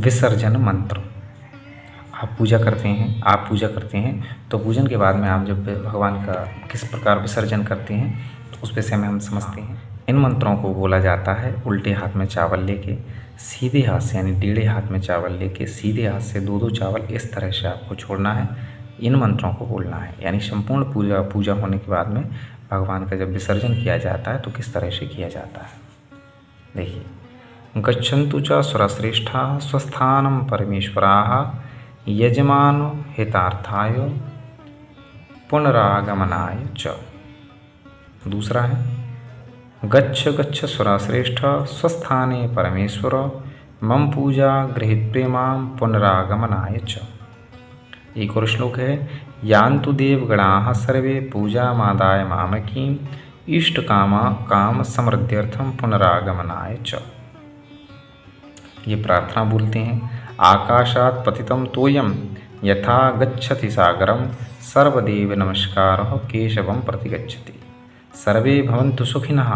विसर्जन मंत्र। आप पूजा करते हैं तो पूजन के बाद में आप जब भगवान का किस प्रकार विसर्जन करते हैं उस विषय में हम समझते हैं। इन मंत्रों को बोला जाता है उल्टे हाथ में चावल लेके, सीधे हाथ से यानी टेढ़े हाथ में चावल लेके सीधे हाथ से 2-2 चावल इस तरह से आपको छोड़ना है। इन मंत्रों को बोलना है, यानी संपूर्ण पूजा होने के बाद में भगवान का जब विसर्जन किया जाता है तो किस तरह से किया जाता है। देखिए, गच्छन्तु च सुरश्रेष्ठाः स्वस्थानं परमेश्वराः यजमानो हितार्थाय पुनरागमनाय च। दूसरा है गच्छ गच्छ सुरश्रेष्ठ स्वस्थाने परमेश्वर मम पूजा गृहीत प्रेमां पुनरागमनाय च। एक और श्लोक है यान्तु देवगणाः सर्वे पूजामादाय मामकीं इष्टकामा काम समृद्ध्यर्थम पुनरागमनाय च। ये प्रार्थना बोलते हैं आकाशात् पतितं तोयं यथा गच्छति सागरं सर्वदेव नमस्कारः केशवं प्रतिगच्छति। सर्वे भवन्तु सुखिनः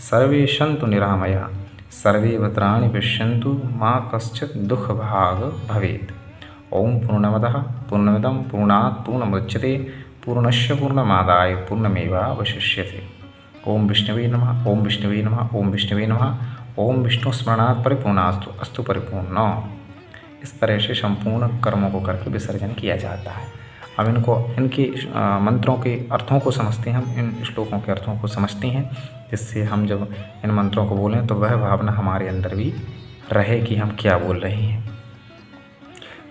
सर्वे सन्तु निरामयाः सर्वे भद्राणि पश्यन्तु मा कश्चित् दुःखभाग् भवेत्। ओम पूर्णमदः पूर्णमिदं पूर्णात् पूर्णमुदच्यते पूर्णस्य पूर्णमादाय पूर्णमेवावशिष्यते। ओम विष्णवे नमः ओम विष्णवे नमः ओम विष्णवे नमः ओम विष्णु स्मरणात् परिपूर्णास्तु अस्तु परिपूर्ण। इस तरह से संपूर्ण कर्मों को करके विसर्जन किया जाता है। अब इनके मंत्रों के अर्थों को समझते हैं, हम इन श्लोकों के अर्थों को समझते हैं, जिससे हम जब इन मंत्रों को बोलें तो वह भावना हमारे अंदर भी रहे कि हम क्या बोल रहे हैं।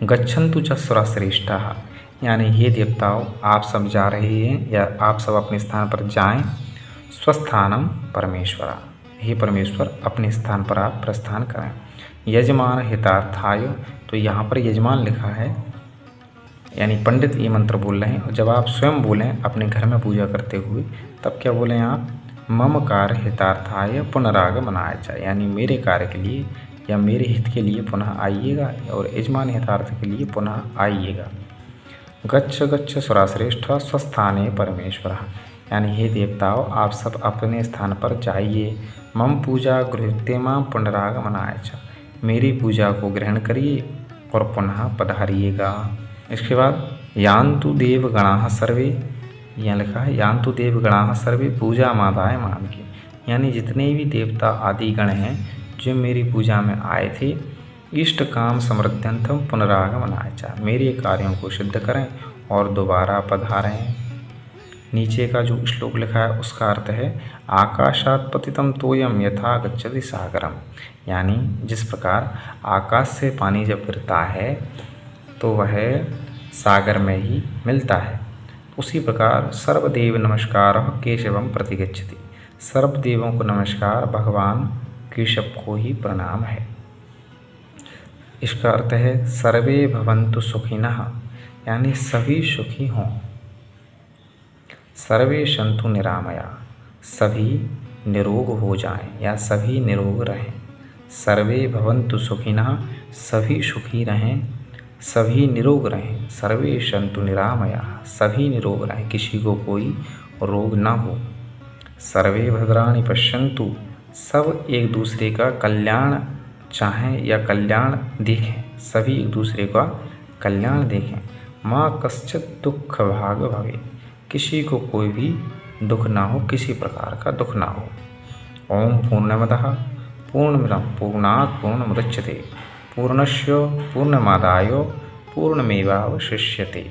गच्छन्तु च सुरश्रेष्ठाः, यानी हे देवताओं आप सब जा रहे हैं या आप सब अपने स्थान पर जाएं। स्वस्थानम परमेश्वरा, हे परमेश्वर अपने स्थान पर आप प्रस्थान करें। यजमान हितार्थाय, तो यहाँ पर यजमान लिखा है यानी पंडित ये मंत्र बोल रहे हैं। जब आप स्वयं बोलें अपने घर में पूजा करते हुए तब क्या बोलें आप, मम कार्य हितार्थाय पुनरागमनाय च, यानी मेरे कार्य के लिए या मेरे हित के लिए पुनः आइएगा और यजमान हितार्थ के लिए पुनः आइएगा। गच्छ गच्छ सुरश्रेष्ठ स्वस्थाने परमेश्वर, यानी हे देवताओं आप सब अपने स्थान पर जाइए। मम पूजा गृहीत्वे मां पुनरागमनाय च, मेरी पूजा को ग्रहण करिए और पुनः पधारिएगा। इसके बाद यान्तु देवगणाः सर्वे, यहाँ लिखा है यान्तु देवगणाः सर्वे पूजा मादाय मामकीं, यानी जितने भी देवता आदि गण हैं जो मेरी पूजा में आए थे, इष्ट काम समृद्ध्यर्थम पुनरागमनाय च, मेरे कार्यों को सिद्ध करें और दोबारा पधारें। नीचे का जो श्लोक लिखा है उसका अर्थ है आकाशात् पतितं तोयं यथा गच्छति सागरम, यानी जिस प्रकार आकाश से पानी जब गिरता है तो वह सागर में ही मिलता है, उसी प्रकार सर्वदेव नमस्कारः केशवं प्रतिगच्छति, सर्वदेवों को नमस्कार भगवान केशव को ही प्रणाम है। इसका अर्थ है सर्वे भवन्तु सुखिनः, यानी सभी सुखी हों। सर्वे सन्तु निरामया, सभी निरोग हो जाएं या सभी निरोग रहें। सर्वे भवन्तु सुखिनः, सभी सुखी रहें सभी निरोग रहें। सर्वे सन्तु निरामया, सभी निरोग रहें, किसी को कोई रोग ना हो। सर्वे भद्राणि पश्यन्तु, सब एक दूसरे का कल्याण चाहें या कल्याण देखें, सभी एक दूसरे का कल्याण देखें। माँ कश्चित् दुःख भाग भवे, किसी को कोई भी दुख ना हो, किसी प्रकार का दुख ना हो। ओम पूर्णमदः पूर्णमिदं पूर्णात् पूर्णमुदच्यते पूर्णस्य पूर्णमादाय पूर्णमेवावशिष्यते।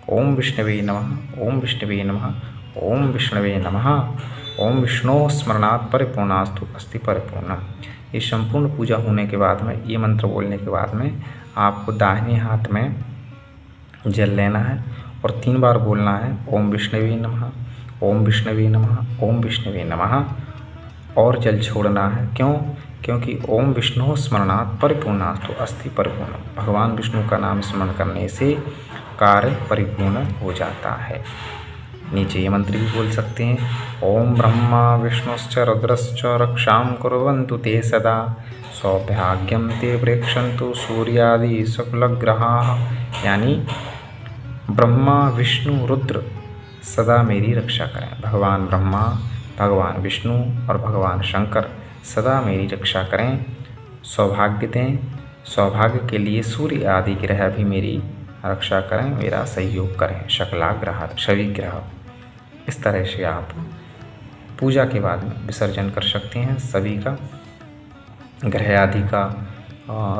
ओम विष्णवे नमः ओम विष्णवे नमः ओम विष्णवे नमः ओम विष्णोः स्मरणात् परिपूर्णास्तु अस्ति परिपूर्णम्। ये संपूर्ण पूजा होने के बाद में, ये मंत्र बोलने के बाद में आपको दाहिने हाथ में जल लेना है और 3 बार बोलना है ओम विष्णवे नमः ओम विष्णवे नमः ओम विष्णवे नमः, और जल छोड़ना है। क्यों? क्योंकि ओम विष्णु स्मरणात् परिपूर्णास्तु अस्ति परिपूर्णम्, भगवान विष्णु का नाम स्मरण करने से कार्य परिपूर्ण हो जाता है। नीचे ये मंत्र भी बोल सकते हैं ओम ब्रह्मा विष्णुश्च रुद्रश्च रक्षां कुर्वन्तु ते सदा सौभाग्यं ते प्रेक्षन्तु सूर्यादि शुक्लग्रहाः, यानी ब्रह्मा विष्णु रुद्र सदा मेरी रक्षा करें। भगवान ब्रह्मा, भगवान विष्णु और भगवान शंकर सदा मेरी रक्षा करें, सौभाग्य दें, सौभाग्य के लिए सूर्य आदि ग्रह भी मेरी रक्षा करें, मेरा सहयोग करें, शकला ग्रह सभी ग्रह। इस तरह से आप पूजा के बाद में विसर्जन कर सकते हैं सभी का, ग्रह आदि का,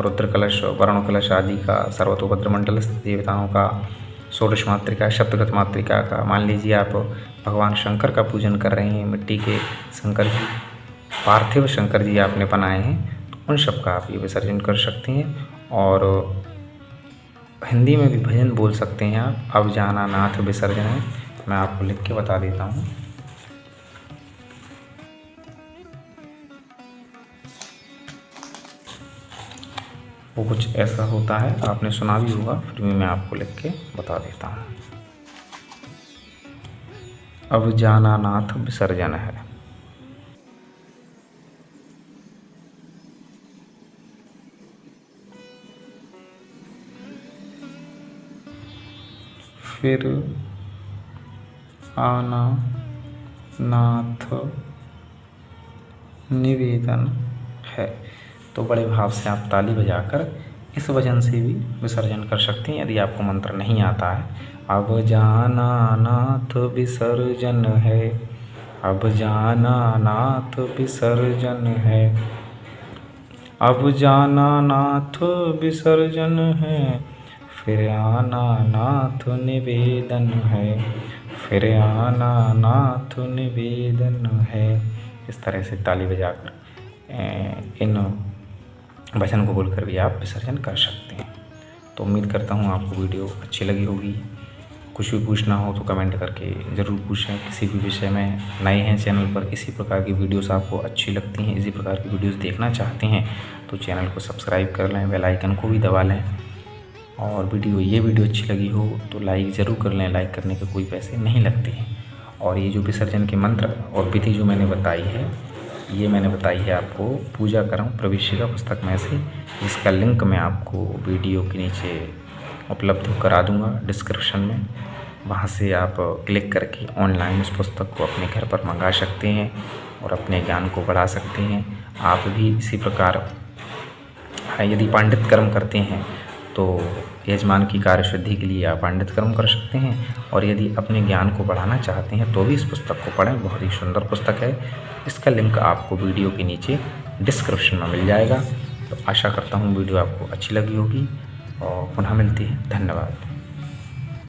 रुद्र कलश, वरुण कलश आदि का, सर्वतोभद्र मंडल देवताओं का, षोडश मातृका, सप्तगत मातृका का। मान लीजिए आप भगवान शंकर का पूजन कर रहे हैं, मिट्टी के शंकर जी, पार्थिव शंकर जी आपने बनाए हैं, तो उन सब का आप ये विसर्जन कर सकते हैं। और हिंदी में भी भजन बोल सकते हैं आप, अब जाना नाथ विसर्जन है। मैं आपको लिख के बता देता हूँ। वो कुछ ऐसा होता है, आपने सुना भी होगा, फिर भी मैं आपको लिख के बता देता हूँ। अब जाना नाथ विसर्जन है। फिर आना नाथ निवेदन है। तो बड़े भाव से आप ताली बजाकर इस वजन से भी विसर्जन कर सकते हैं यदि आपको मंत्र नहीं आता है। अब जाना नाथ विसर्जन है, अब जाना नाथ विसर्जन है, अब जाना नाथ विसर्जन है, फिर आना नाथ निवेदन है, फिर आना नाथ निवेदन है। इस तरह से ताली बजाकर इन वचन को बोलकर भी आप विसर्जन कर सकते हैं। तो उम्मीद करता हूँ आपको वीडियो अच्छी लगी होगी। कुछ भी पूछना हो तो कमेंट करके ज़रूर पूछें। किसी भी विषय में नए हैं चैनल पर, इसी प्रकार की वीडियोस आपको अच्छी लगती हैं, इसी प्रकार की वीडियोस देखना चाहते हैं तो चैनल को सब्सक्राइब कर लें, बेल आइकन को भी दबा लें। और ये वीडियो अच्छी लगी हो तो लाइक ज़रूर कर लें, लाइक करने के कोई पैसे नहीं लगते हैं। और ये जो विसर्जन के मंत्र और विधि जो मैंने बताई है, ये मैंने बताई है आपको पूजा करम प्रवेशिका पुस्तक में से, जिसका लिंक मैं आपको वीडियो के नीचे उपलब्ध करा दूंगा डिस्क्रिप्शन में। वहाँ से आप क्लिक करके ऑनलाइन उस पुस्तक को अपने घर पर मंगा सकते हैं और अपने ज्ञान को बढ़ा सकते हैं। आप भी इसी प्रकार यदि पांडित कर्म करते हैं तो यजमान की कार्य सिद्धि के लिए आप पांडित कर्म कर सकते हैं। और यदि अपने ज्ञान को बढ़ाना चाहते हैं तो भी इस पुस्तक को पढ़ें, बहुत ही सुंदर पुस्तक है। इसका लिंक आपको वीडियो के नीचे डिस्क्रिप्शन में मिल जाएगा। तो आशा करता हूँ वीडियो आपको अच्छी लगी होगी और पुनः मिलती है। धन्यवाद।